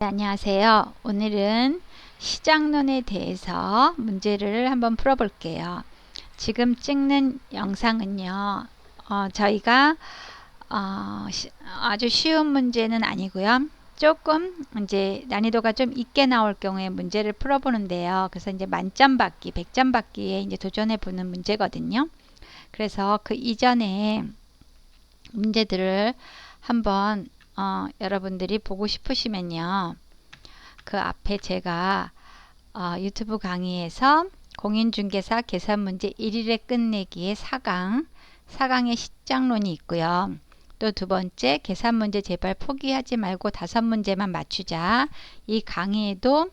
네, 안녕하세요. 오늘은 시장론에 대해서 문제를 한번 풀어볼게요. 지금 찍는 영상은요, 저희가 아주 쉬운 문제는 아니고요. 조금 이제 난이도가 좀 있게 나올 경우에 문제를 풀어보는데요. 그래서 이제 만점 받기, 100점 받기에 이제 도전해 보는 문제거든요. 그래서 그 이전에 문제들을 한번 여러분들이 보고 싶으시면요. 그 앞에 제가 유튜브 강의에서 공인중개사 계산문제 1일에 끝내기의 4강의 시장론이 있고요. 또 두 번째 계산문제 제발 포기하지 말고 5문제만 맞추자. 이 강의에도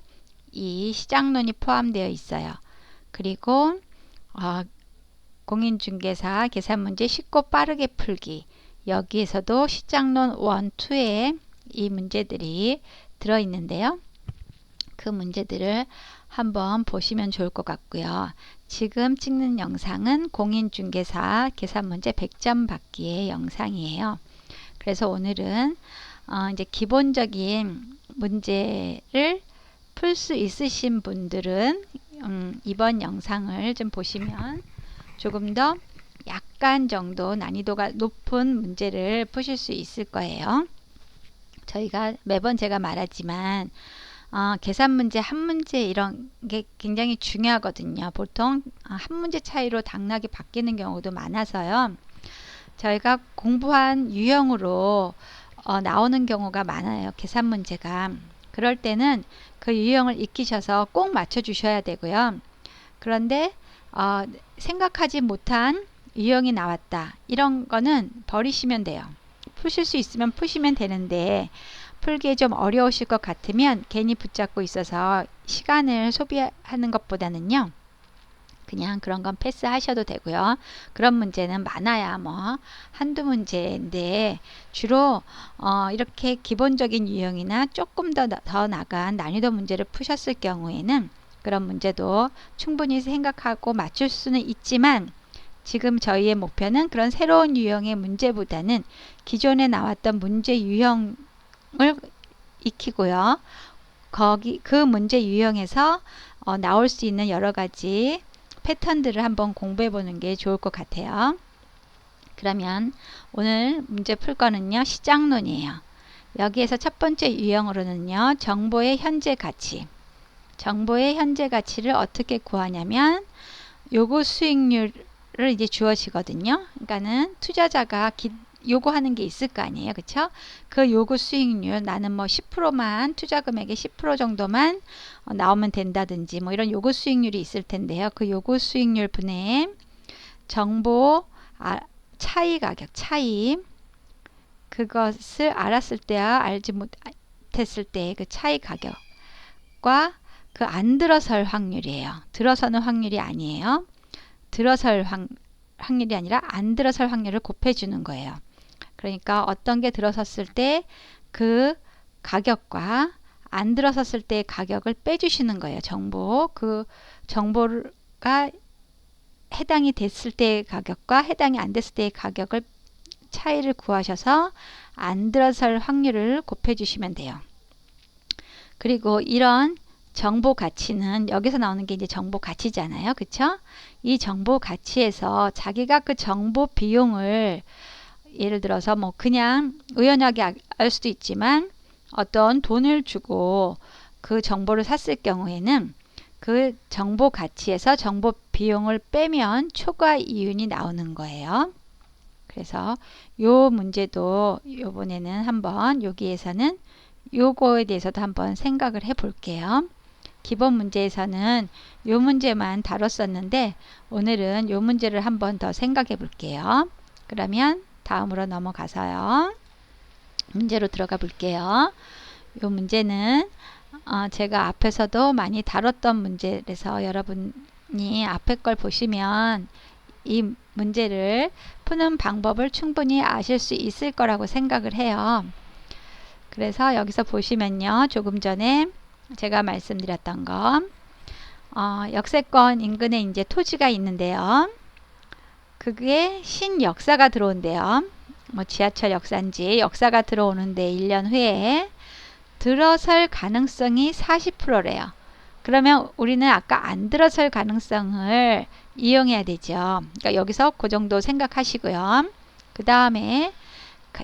이 시장론이 포함되어 있어요. 그리고 공인중개사 계산문제 쉽고 빠르게 풀기. 여기에서도 시장론 1, 2에 이 문제들이 들어있는데요. 그 문제들을 한번 보시면 좋을 것 같고요. 지금 찍는 영상은 공인중개사 계산문제 100점 받기의 영상이에요. 그래서 오늘은 이제 기본적인 문제를 풀 수 있으신 분들은 이번 영상을 좀 보시면 조금 더 약간 정도 난이도가 높은 문제를 푸실 수 있을 거예요. 저희가 매번 제가 말하지만 계산 문제 한 문제 이런 게 굉장히 중요하거든요. 보통 한 문제 차이로 당락이 바뀌는 경우도 많아서요. 저희가 공부한 유형으로 나오는 경우가 많아요. 계산 문제가. 그럴 때는 그 유형을 익히셔서 꼭 맞춰 주셔야 되고요. 그런데 생각하지 못한 유형이 나왔다. 이런 거는 버리시면 돼요. 푸실 수 있으면 푸시면 되는데 풀기에 좀 어려우실 것 같으면 괜히 붙잡고 있어서 시간을 소비하는 것보다는요. 그냥 그런 건 패스하셔도 되고요. 그런 문제는 많아야 뭐 한두 문제인데 주로 이렇게 기본적인 유형이나 조금 더 나간 난이도 문제를 푸셨을 경우에는 그런 문제도 충분히 생각하고 맞출 수는 있지만 지금 저희의 목표는 그런 새로운 유형의 문제보다는 기존에 나왔던 문제 유형을 익히고요. 그 문제 유형에서 나올 수 있는 여러 가지 패턴들을 한번 공부해 보는 게 좋을 것 같아요. 그러면 오늘 문제 풀 거는요. 시장론이에요. 여기에서 첫 번째 유형으로는요. 정보의 현재 가치. 정보의 현재 가치를 어떻게 구하냐면 요구 수익률을 이제 주어지거든요. 그러니까는 투자자가 요구하는 게 있을 거 아니에요. 그쵸? 그 요구 수익률 나는 뭐 10%만 투자 금액의 10% 정도만 나오면 된다든지 뭐 이런 요구 수익률이 있을 텐데요. 그 요구 수익률 분의 정보 차이 가격 차이 그것을 알았을 때와 알지 못했을 때 그 차이 가격과 그 안 들어설 확률이에요. 들어서는 확률이 아니에요. 들어설 확률이 아니라 안 들어설 확률을 곱해주는 거예요. 그러니까 어떤 게 들어섰을 때 그 가격과 안 들어섰을 때 가격을 빼주시는 거예요. 그 정보가 해당이 됐을 때의 가격과 해당이 안 됐을 때의 가격을 차이를 구하셔서 안 들어설 확률을 곱해주시면 돼요. 그리고 이런 정보 가치는 여기서 나오는 게 이제 정보 가치잖아요. 그쵸? 이 정보 가치에서 자기가 그 정보 비용을 예를 들어서 뭐 그냥 우연하게 알 수도 있지만 어떤 돈을 주고 그 정보를 샀을 경우에는 그 정보 가치에서 정보 비용을 빼면 초과 이윤이 나오는 거예요. 그래서 요 문제도 요번에는 한번 여기에서는 요거에 대해서도 한번 생각을 해 볼게요. 기본 문제에서는 요 문제만 다뤘었는데 오늘은 요 문제를 한번 더 생각해 볼게요. 그러면 다음으로 넘어가서요. 문제로 들어가 볼게요. 요 문제는 제가 앞에서도 많이 다뤘던 문제라서 여러분이 앞에 걸 보시면 이 문제를 푸는 방법을 충분히 아실 수 있을 거라고 생각을 해요. 그래서 여기서 보시면요. 조금 전에 제가 말씀드렸던 거 역세권 인근에 이제 토지가 있는데요. 그게 신역사가 들어온대요. 뭐 지하철 역사인지 역사가 들어오는데 1년 후에 들어설 가능성이 40%래요. 그러면 우리는 아까 안 들어설 가능성을 이용해야 되죠. 그러니까 여기서 그 정도 생각하시고요. 그 다음에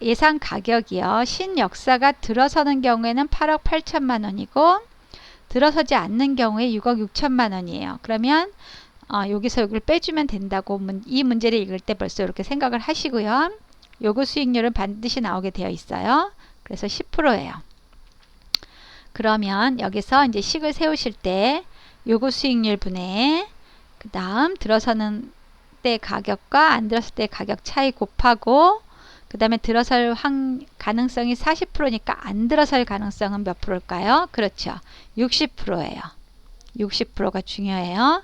예상 가격이요. 신역사가 들어서는 경우에는 8억 8천만 원이고 들어서지 않는 경우에 6억 6천만 원이에요. 그러면 여기서 여기를 빼주면 된다고 이 문제를 읽을 때 벌써 이렇게 생각을 하시고요. 요구 수익률은 반드시 나오게 되어 있어요. 그래서 10%예요. 그러면 여기서 이제 식을 세우실 때 요구 수익률 분의 그 다음 들어서는 때 가격과 안 들었을 때 가격 차이 곱하고 그 다음에 들어설 가능성이 40%니까 안 들어설 가능성은 몇 프로일까요? 그렇죠. 60%예요. 60%가 중요해요.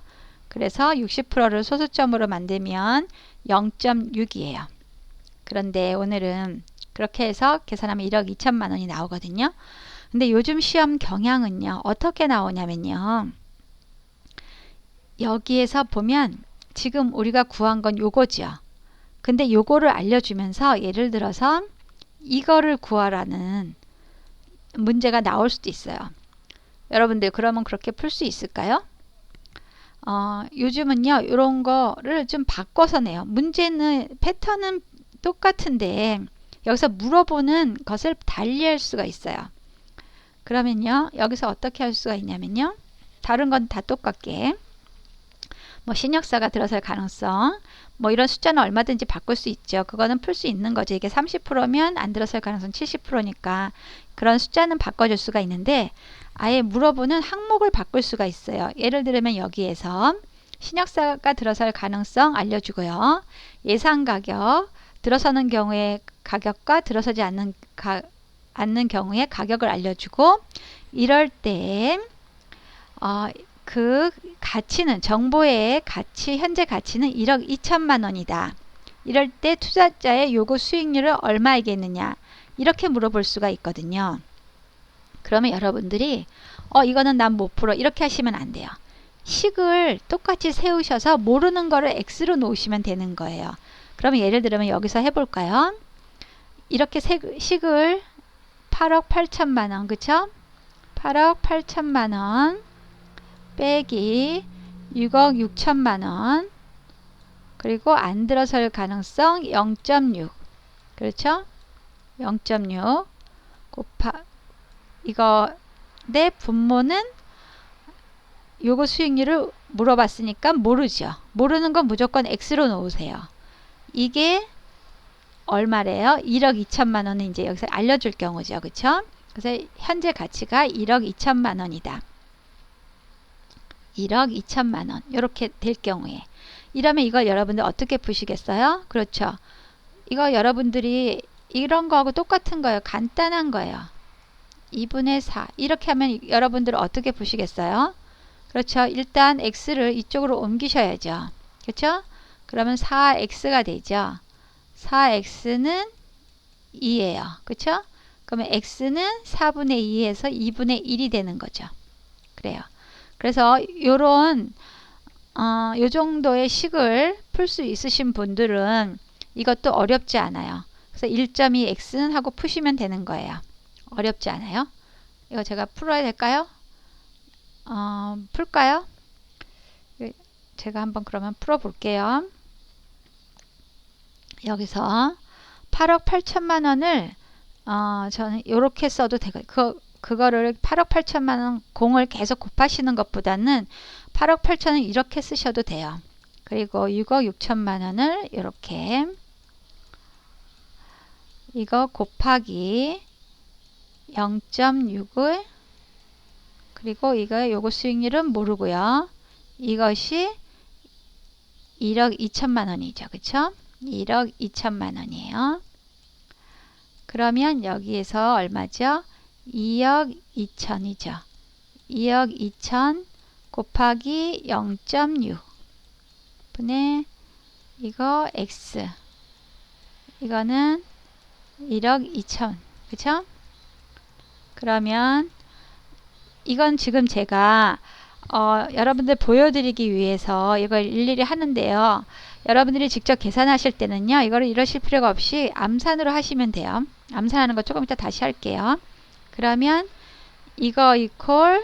그래서 60%를 소수점으로 만들면 0.6이에요. 그런데 오늘은 그렇게 해서 계산하면 1억 2천만 원이 나오거든요. 근데 요즘 시험 경향은요. 어떻게 나오냐면요. 여기에서 보면 지금 우리가 구한 건 요거죠. 근데 요거를 알려주면서 예를 들어서 이거를 구하라는 문제가 나올 수도 있어요. 여러분들 그러면 그렇게 풀 수 있을까요? 요즘은요. 이런 거를 좀 바꿔서 내요. 문제는 패턴은 똑같은데 여기서 물어보는 것을 달리할 수가 있어요. 그러면요. 여기서 어떻게 할 수가 있냐면요. 다른 건 다 똑같게 뭐 신역사가 들어설 가능성 뭐 이런 숫자는 얼마든지 바꿀 수 있죠. 그거는 풀 수 있는 거죠. 이게 30%면 안 들어설 가능성 70%니까 그런 숫자는 바꿔줄 수가 있는데 아예 물어보는 항목을 바꿀 수가 있어요. 예를 들면 여기에서 신역사가 들어설 가능성 알려주고요. 예상 가격 들어서는 경우에 가격과 들어서지 않는 경우에 가격을 알려주고 이럴 때 그 가치는 정보의 가치 현재 가치는 1억 2천만 원이다. 이럴 때 투자자의 요구 수익률을 얼마이겠느냐 이렇게 물어볼 수가 있거든요. 그러면 여러분들이 이거는 난 못 풀어 이렇게 하시면 안 돼요. 식을 똑같이 세우셔서 모르는 거를 X로 놓으시면 되는 거예요. 그러면 예를 들면 여기서 해볼까요? 이렇게 식을 8억 8천만 원 그쵸? 8억 8천만 원 빼기 6억 6천만 원 그리고 안 들어설 가능성 0.6 그렇죠? 0.6 이거 내 분모는 요거 수익률을 물어봤으니까 모르죠. 모르는 건 무조건 X로 놓으세요. 이게 얼마래요? 1억 2천만 원은 이제 여기서 알려줄 경우죠. 그쵸? 그래서 현재 가치가 1억 2천만 원이다. 1억 2천만 원 이렇게 될 경우에 이러면 이걸 여러분들 어떻게 푸시겠어요? 그렇죠. 이거 여러분들이 이런 거하고 똑같은 거예요. 간단한 거예요. 2분의 4 이렇게 하면 여러분들은 어떻게 푸시겠어요? 그렇죠. 일단 x를 이쪽으로 옮기셔야죠. 그렇죠? 그러면 4x가 되죠. 4x는 2예요. 그렇죠? 그러면 x는 4분의 2에서 2분의 1이 되는 거죠. 그래요. 그래서 요런 요 정도의 식을 풀 수 있으신 분들은 이것도 어렵지 않아요. 그래서 1.2x는 하고 푸시면 되는 거예요. 어렵지 않아요? 이거 제가 풀어야 될까요? 풀까요? 제가 한번 그러면 풀어 볼게요. 여기서 8억 8천만 원을 저는 이렇게 써도 되고 그거를 8억 8천만 원 공을 계속 곱하시는 것보다는 8억 8천은 이렇게 쓰셔도 돼요. 그리고 6억 6천만 원을 이렇게 이거 곱하기 0.6을 그리고 이거 요거 수익률은 모르고요. 이것이 1억 2천만 원이죠. 그쵸? 1억 2천만 원이에요. 그러면 여기에서 얼마죠? 2억 2천이죠. 2억 2천 곱하기 0.6 분의 이거 x 이거는 1억 2천 그쵸? 그러면 이건 지금 제가 여러분들 보여드리기 위해서 이걸 일일이 하는데요. 여러분들이 직접 계산하실 때는요. 이거를 이러실 필요가 없이 암산으로 하시면 돼요. 암산하는 거 조금 이따 다시 할게요. 그러면 이거 이퀄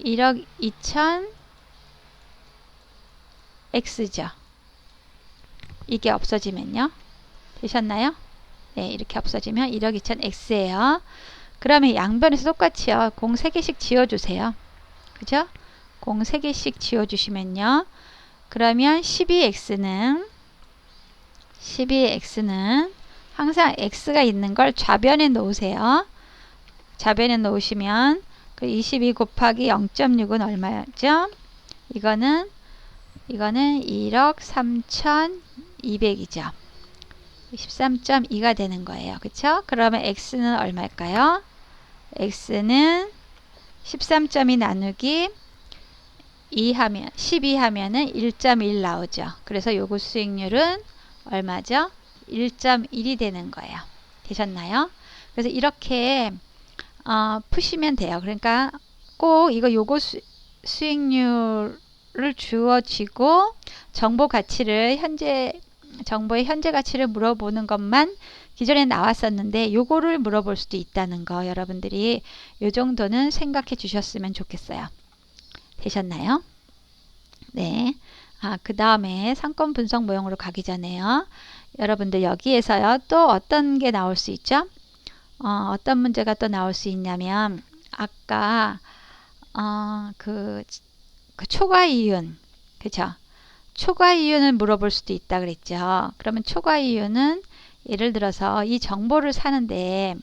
1억 2천 x죠. 이게 없어지면요. 되셨나요? 네, 이렇게 없어지면 1억 2천 x예요. 그러면 양변에서 똑같이요. 공 3개씩 지워주세요. 그죠? 공 3개씩 지워주시면요. 그러면 12x는 항상 x가 있는 걸 좌변에 놓으세요. 좌변에 놓으시면 그 22 곱하기 0.6은 얼마죠? 이거는 1억 3,200이죠. 13.2가 되는 거예요. 그쵸? 그러면 x는 얼마일까요? x는 13.2 나누기 2 하면 12 하면은 1.1 나오죠. 그래서 요거 수익률은 얼마죠? 1.1이 되는 거예요. 되셨나요? 그래서 이렇게 푸시면 돼요. 그러니까 꼭 요거 수익률을 주어지고 정보 가치를 정보의 현재 가치를 물어보는 것만 기존에 나왔었는데 요거를 물어볼 수도 있다는 거 여러분들이 요 정도는 생각해 주셨으면 좋겠어요. 되셨나요? 네. 그 다음에 상권 분석 모형으로 가기 전에요. 여러분들 여기에서요. 또 어떤 게 나올 수 있죠? 어떤 문제가 또 나올 수 있냐면 아까 그 초과 이윤 그죠? 초과 이윤을 물어볼 수도 있다 그랬죠. 그러면 초과 이윤은 예를 들어서 이 정보를 사는데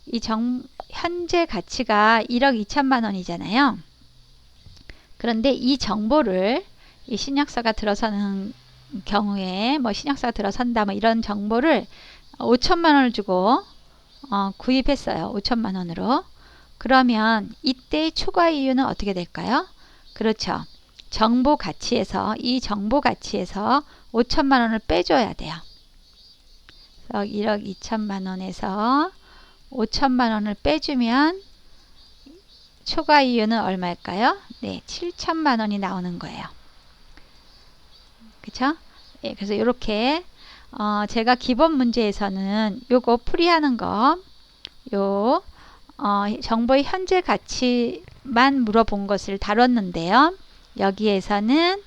이 현재 가치가 1억 2천만 원이잖아요. 그런데 이 정보를 이 신약사가 들어서는 경우에 뭐 신약사가 들어선다 뭐 이런 정보를 5천만 원을 주고 구입했어요. 5천만 원으로. 그러면 이때의 초과 이윤은 어떻게 될까요? 그렇죠. 정보 가치에서 이 정보 가치에서 5천만 원을 빼줘야 돼요. 그래서 1억 2천만 원에서 5천만 원을 빼주면 초과 이윤은 얼마일까요? 네, 7천만 원이 나오는 거예요. 그쵸? 예, 그래서 이렇게 제가 기본 문제에서는 요거 풀이하는 거 정보의 현재 가치만 물어본 것을 다뤘는데요. 여기에서는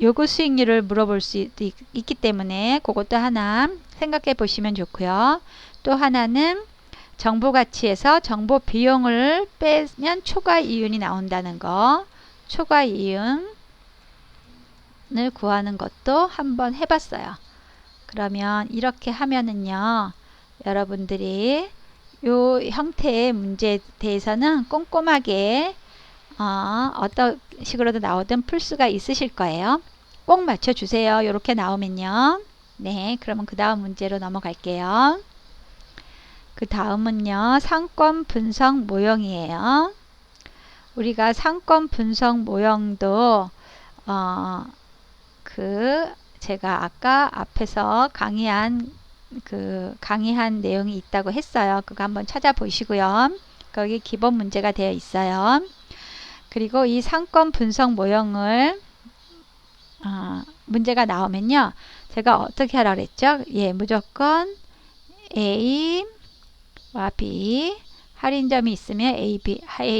요구 수익률을 물어볼 수 있기 때문에 그것도 하나 생각해 보시면 좋고요. 또 하나는 정보 가치에서 정보 비용을 빼면 초과 이윤이 나온다는 거, 초과 이윤을 구하는 것도 한번 해봤어요. 그러면 이렇게 하면은요, 여러분들이 요 형태의 문제에 대해서는 꼼꼼하게 어떤 식으로도 나오든 풀 수가 있으실 거예요. 꼭 맞춰주세요. 이렇게 나오면요. 네, 그러면 그 다음 문제로 넘어갈게요. 그 다음은요, 상권 분석 모형이에요. 우리가 상권 분석 모형도 제가 아까 앞에서 강의한 내용이 있다고 했어요. 그거 한번 찾아보시고요. 거기 기본 문제가 되어 있어요. 그리고 이 상권 분석 모형을 문제가 나오면요. 제가 어떻게 하라 그랬죠? 예, 무조건 A와 B 할인점이 있으면 A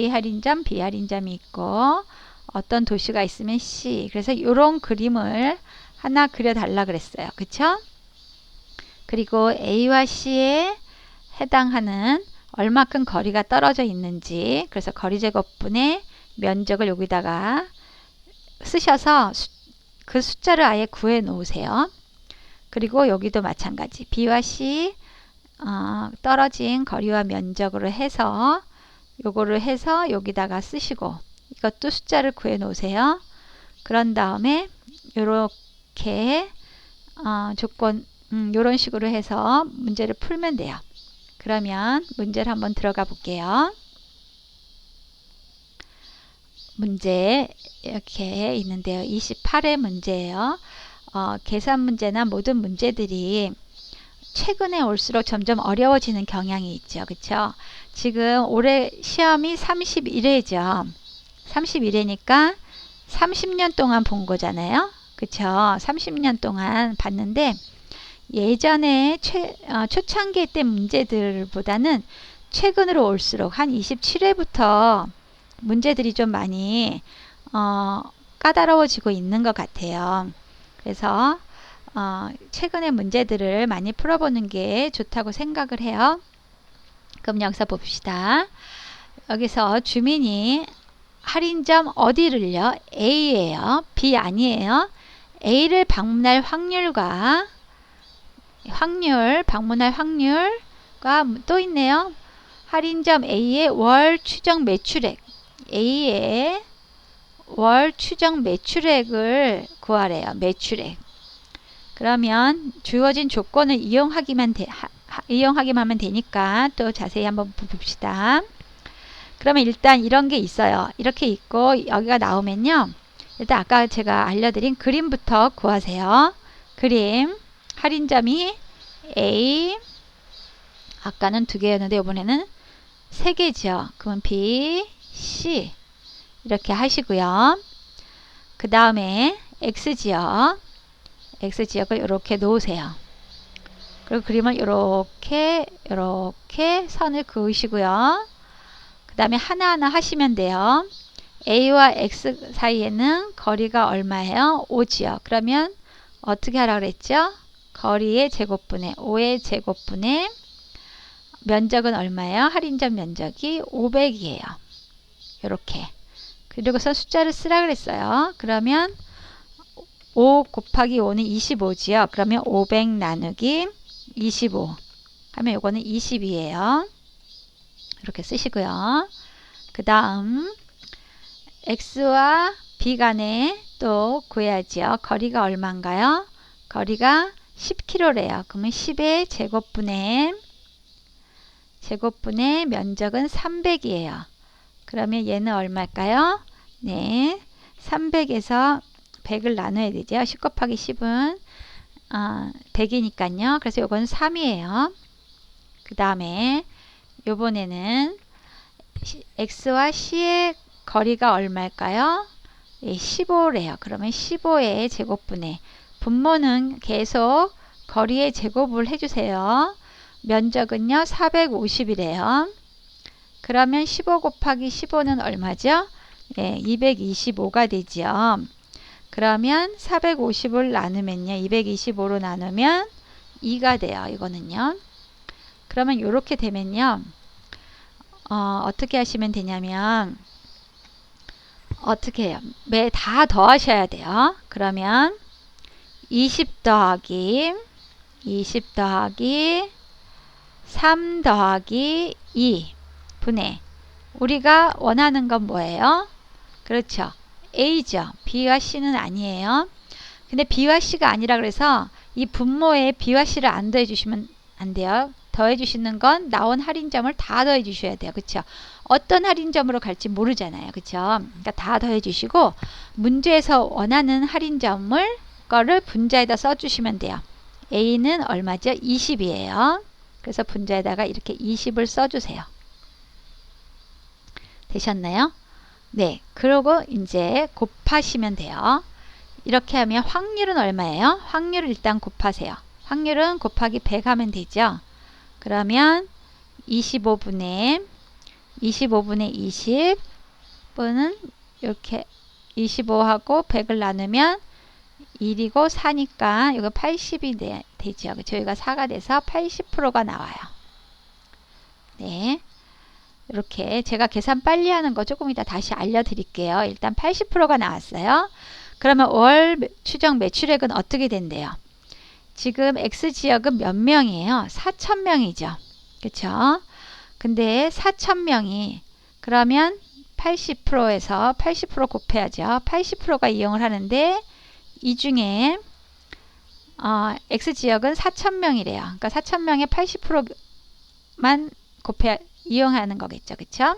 할인점, B 할인점이 있고 어떤 도시가 있으면 C. 그래서 이런 그림을 하나 그려달라 그랬어요. 그쵸? 그리고 A와 C에 해당하는 얼마큼 거리가 떨어져 있는지 그래서 거리 제곱분의 면적을 여기다가 쓰셔서 그 숫자를 아예 구해 놓으세요. 그리고 여기도 마찬가지 B와 C 떨어진 거리와 면적으로 해서 요거를 해서 여기다가 쓰시고 이것도 숫자를 구해 놓으세요. 그런 다음에 요렇게 조건 요런 식으로 해서 문제를 풀면 돼요. 그러면 문제를 한번 들어가 볼게요. 문제 이렇게 있는데요. 28의 문제예요. 계산 문제나 모든 문제들이 최근에 올수록 점점 어려워지는 경향이 있죠. 그쵸? 지금 올해 시험이 31회죠. 31회니까 30년 동안 본 거잖아요. 그쵸? 30년 동안 봤는데 예전에 초창기 때 문제들보다는 최근으로 올수록 한 27회부터 문제들이 좀 많이 까다로워지고 있는 것 같아요. 그래서 최근의 문제들을 많이 풀어보는 게 좋다고 생각을 해요. 그럼 여기서 봅시다. 여기서 주민이 할인점 어디를요? A예요. B 아니에요. A를 방문할 방문할 확률과 또 있네요. 할인점 A의 월 추정 매출액. A의 월 추정 매출액을 구하래요. 매출액. 그러면 주어진 조건을 이용하기만 하면 되니까 또 자세히 한번 봅시다. 그러면 일단 이런 게 있어요. 이렇게 있고 여기가 나오면요. 일단 아까 제가 알려드린 그림부터 구하세요. 그림. 할인점이 A. 아까는 2개였는데 이번에는 3개죠. 그러면 B, C. 이렇게 하시고요. 그 다음에 X지역. X지역을 이렇게 놓으세요. 그리고 그림을 이렇게 선을 그으시고요. 그 다음에 하나하나 하시면 돼요. A와 X 사이에는 거리가 얼마예요? 5지요. 그러면 어떻게 하라고 그랬죠? 거리의 제곱분의 5의 제곱분의 면적은 얼마예요? 할인점 면적이 500이에요. 이렇게. 그리고서 숫자를 쓰라 그랬어요. 그러면 5 곱하기 5는 25지요. 그러면 500 나누기 25 하면 이거는 20이에요. 이렇게 쓰시고요. 그 다음 X와 B 간에 또 구해야죠. 거리가 얼마인가요? 거리가 10km래요. 그러면 10의 제곱분의 면적은 300이에요. 그러면 얘는 얼마일까요? 네, 300에서 100을 나눠야 되죠. 10 곱하기 10은 100이니까요. 그래서 요건 3이에요. 그 다음에 요번에는 X와 C의 거리가 얼마일까요? 15래요. 그러면 15의 제곱분의 분모는 계속 거리의 제곱을 해주세요. 면적은요 450이래요. 그러면 15 곱하기 15는 얼마죠? 225가 되죠. 그러면 450을 나누면요 225로 나누면 2가 돼요. 이거는요. 그러면 이렇게 되면요 어떻게 하시면 되냐면 어떻게 해요? 매 다 더하셔야 돼요. 그러면 20 더하기 3 더하기 2 분의 우리가 원하는 건 뭐예요? 그렇죠. A죠. B와 C는 아니에요. 근데 B와 C가 아니라 그래서 이 분모에 B와 C를 안 더해 주시면 안 돼요. 더해 주시는 건 나온 할인점을 다 더해 주셔야 돼요. 그렇죠? 어떤 할인점으로 갈지 모르잖아요. 그렇죠? 그러니까 다 더해 주시고 문제에서 원하는 할인점을 거를 분자에다 써 주시면 돼요. A는 얼마죠? 20이에요. 그래서 분자에다가 이렇게 20을 써 주세요. 되셨나요? 네. 그리고 이제 곱하시면 돼요. 이렇게 하면 확률은 얼마예요? 확률을 일단 곱하세요. 확률은 곱하기 100 하면 되죠. 그러면 25분의 20분은 이렇게 25하고 100을 나누면 1이고 4니까 이거 80이 되죠. 저희가 4가 돼서 80%가 나와요. 네. 이렇게 제가 계산 빨리 하는 거 조금 이따 다시 알려드릴게요. 일단 80%가 나왔어요. 그러면 월 추정 매출액은 어떻게 된대요? 지금 X지역은 몇 명이에요? 4,000명이죠. 그쵸? 근데 4,000명이 그러면 80%에서 80% 곱해야죠. 80%가 이용을 하는데 이 중에 X지역은 4,000명이래요. 그러니까 4,000명의 80%만 이용하는 거겠죠. 그쵸?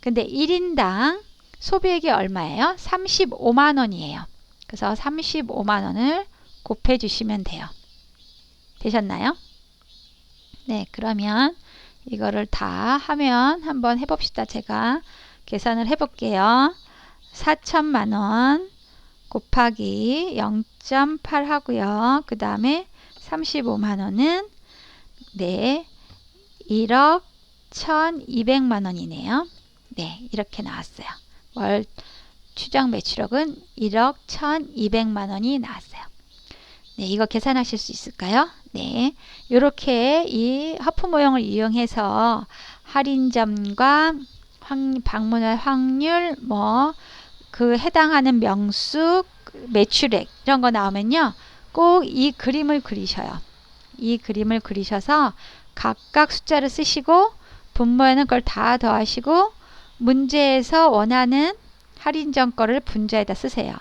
근데 1인당 소비액이 얼마예요? 35만원이에요. 그래서 35만원을 곱해 주시면 돼요. 되셨나요? 네, 그러면 이거를 다 하면 한번 해봅시다. 제가 계산을 해볼게요. 4천만원 곱하기 0.8 하고요. 그 다음에 35만 원은 네, 1억 1200만 원이네요. 네, 이렇게 나왔어요. 월 추정 매출액은 1억 1200만 원이 나왔어요. 네, 이거 계산하실 수 있을까요? 네, 이렇게 이 하프 모형을 이용해서 할인점과 방문할 확률, 뭐 그 해당하는 명수, 매출액 이런 거 나오면요, 꼭 이 그림을 그리셔요. 이 그림을 그리셔서 각각 숫자를 쓰시고 분모에는 그걸 다 더하시고 문제에서 원하는 할인점 거를 분자에다 쓰세요.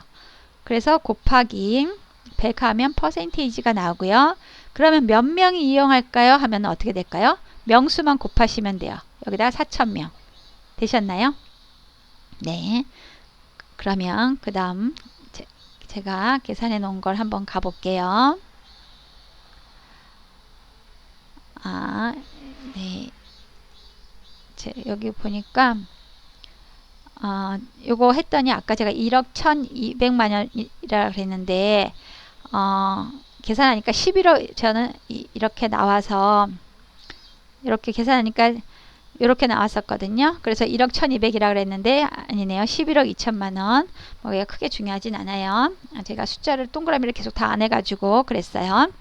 그래서 곱하기 100 하면 퍼센테이지가 나오고요. 그러면 몇 명이 이용할까요? 하면 어떻게 될까요? 명수만 곱하시면 돼요. 여기다 4,000명. 되셨나요? 네. 그러면 그 다음 제가 계산해 놓은 걸 한번 가볼게요. 네. 여기 보니까 요거 했더니 아까 제가 1억 1200만 원이라 그랬는데 계산하니까 11억, 저는 이렇게 나와서 이렇게 계산하니까 이렇게 나왔었거든요. 그래서 1억 1200이라 그랬는데 아니네요. 11억 2천만 원. 뭐 이게 크게 중요하진 않아요. 제가 숫자를 동그라미를 계속 다 안 해가지고 그랬어요.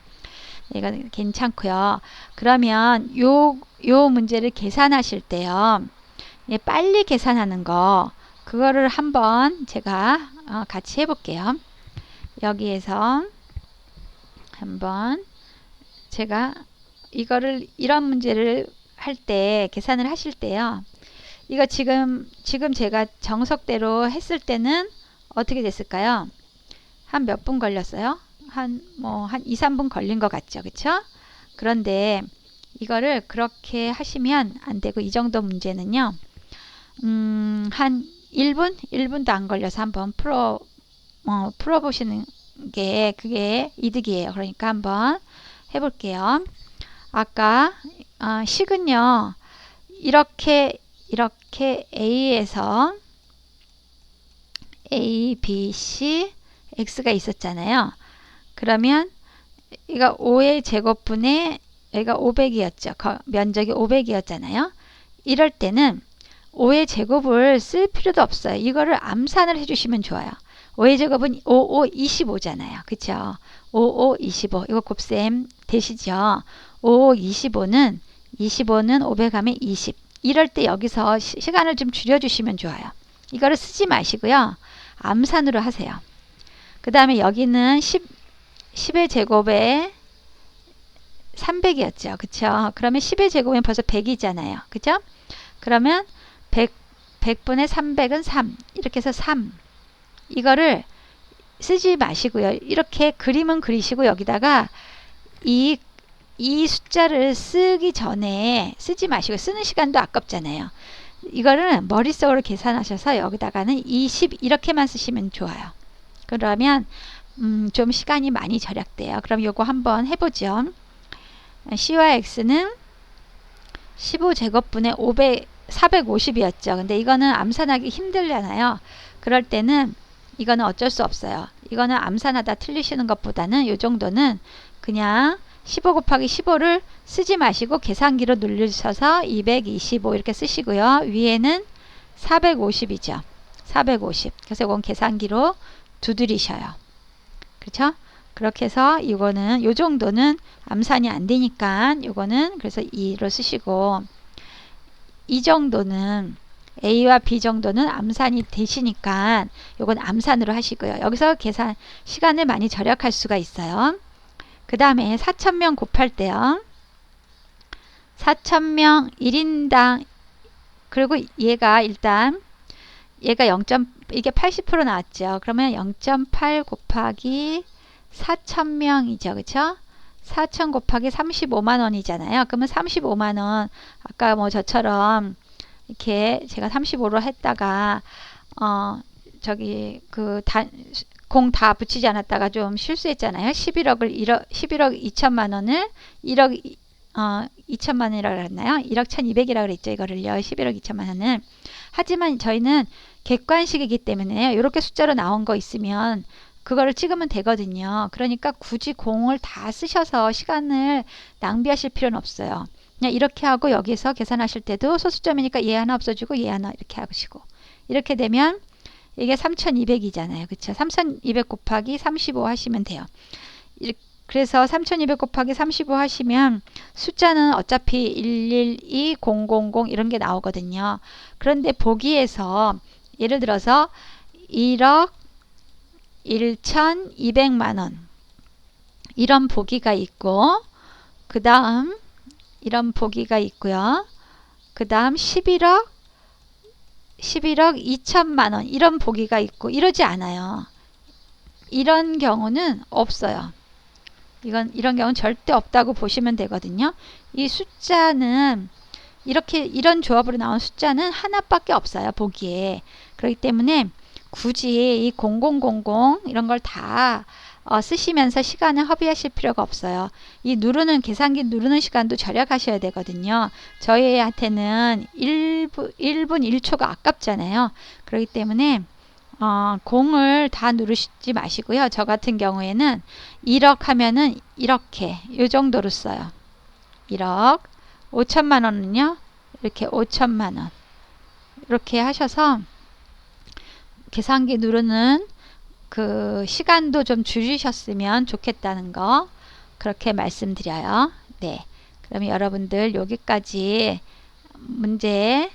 이건 괜찮고요. 그러면 요 문제를 계산하실 때요, 빨리 계산하는 거, 그거를 한번 제가 같이 해볼게요. 여기에서 한번 제가 이거를, 이런 문제를 할 때, 계산을 하실 때요, 이거 지금 제가 정석대로 했을 때는 어떻게 됐을까요? 한 몇 분 걸렸어요? 한 2, 3분 걸린 것 같죠? 그쵸? 그런데 이거를 그렇게 하시면 안 되고, 이 정도 문제는요, 한 1분도 안 걸려서 한번 풀어보시는 게 그게 이득이에요. 그러니까 한번 해볼게요. 아까 식은요, 이렇게 A에서 A, B, C, X가 있었잖아요. 그러면 이거 5의 제곱분의 여기가 500이었죠. 면적이 500이었잖아요. 이럴 때는 5의 제곱을 쓸 필요도 없어요. 이거를 암산을 해주시면 좋아요. 5의 제곱은 5, 5, 25잖아요. 그쵸? 5, 5, 25. 이거 곱셈 되시죠? 5, 5, 25는 500 하면 20. 이럴 때 여기서 시간을 좀 줄여주시면 좋아요. 이거를 쓰지 마시고요. 암산으로 하세요. 그 다음에 여기는 10의 제곱에 300이었죠. 그쵸? 그러면 10의 제곱은 벌써 100이잖아요. 그죠? 그러면 100분의 300은 3. 이렇게 해서 3. 이거를 쓰지 마시고요. 이렇게 그림은 그리시고 여기다가 이 숫자를 쓰기 전에 쓰지 마시고, 쓰는 시간도 아깝잖아요. 이거는 머릿속으로 계산하셔서 여기다가는 20 이렇게만 쓰시면 좋아요. 그러면 좀 시간이 많이 절약돼요. 그럼 요거 한번 해보죠. C와 X는 15제곱분의 450이었죠. 근데 이거는 암산하기 힘들잖아요. 그럴 때는 이거는 어쩔 수 없어요. 이거는 암산하다 틀리시는 것보다는 요 정도는 그냥 15 곱하기 15를 쓰지 마시고 계산기로 누르셔서 225 이렇게 쓰시고요. 위에는 450이죠. 450. 그래서 이건 계산기로 두드리셔요. 그렇죠? 그렇게 해서 이거는 요 정도는 암산이 안 되니까 요거는 그래서 2로 쓰시고, 이 정도는 A와 B 정도는 암산이 되시니까 요건 암산으로 하시고요. 여기서 계산 시간을 많이 절약할 수가 있어요. 그 다음에 4,000명 곱할 때요, 4,000명 1인당, 그리고 얘가 일단 얘가 이게 80% 나왔죠. 그러면 0.8 곱하기 4,000명이죠. 그쵸? 4,000 곱하기 35만 원이잖아요. 그러면 35만 원, 아까 뭐 저처럼 이렇게 제가 35로 했다가 저기 공 다 붙이지 않았다가 좀 실수했잖아요. 11억 2천만 원을 1억 2천만 원이라고 그랬나요? 1억 1200이라고 그랬죠. 이거를요. 11억 2천만 원을. 하지만 저희는 객관식이기 때문에 이렇게 숫자로 나온 거 있으면 그거를 찍으면 되거든요. 그러니까 굳이 공을 다 쓰셔서 시간을 낭비하실 필요는 없어요. 그냥 이렇게 하고 여기서 계산하실 때도 소수점이니까 얘 하나 없어지고 얘 하나 이렇게 하시고 이렇게 되면 이게 3200이잖아요. 그쵸? 3200 곱하기 35 하시면 돼요. 그래서 3200 곱하기 35 하시면 숫자는 어차피 112, 000 이런 게 나오거든요. 그런데 보기에서 예를 들어서 1억 1200만원 이런 보기가 있고 그 다음 이런 보기가 있고요. 그 다음 11억 2천만원 이런 보기가 있고 이러지 않아요. 이런 경우는 없어요. 이런 경우는 절대 없다고 보시면 되거든요. 이 숫자는 이런 조합으로 나온 숫자는 하나밖에 없어요. 보기에. 그렇기 때문에 굳이 이 0000 이런 걸 다 쓰시면서 시간을 허비하실 필요가 없어요. 이 계산기 누르는 시간도 절약하셔야 되거든요. 저희한테는 1분 1초가 아깝잖아요. 그렇기 때문에 공을 다 누르시지 마시고요. 저 같은 경우에는 1억 하면은 이렇게 요 정도로 써요. 1억 5천만 원은요. 이렇게 5천만 원 이렇게 하셔서 계산기 누르는 그 시간도 좀 줄이셨으면 좋겠다는 거 그렇게 말씀드려요. 네. 그러면 여러분들 여기까지 문제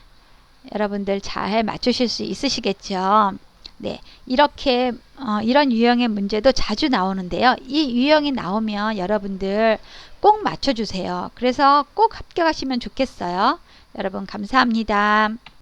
여러분들 잘 맞추실 수 있으시겠죠? 네. 이렇게 이런 유형의 문제도 자주 나오는데요. 이 유형이 나오면 여러분들 꼭 맞춰주세요. 그래서 꼭 합격하시면 좋겠어요. 여러분 감사합니다.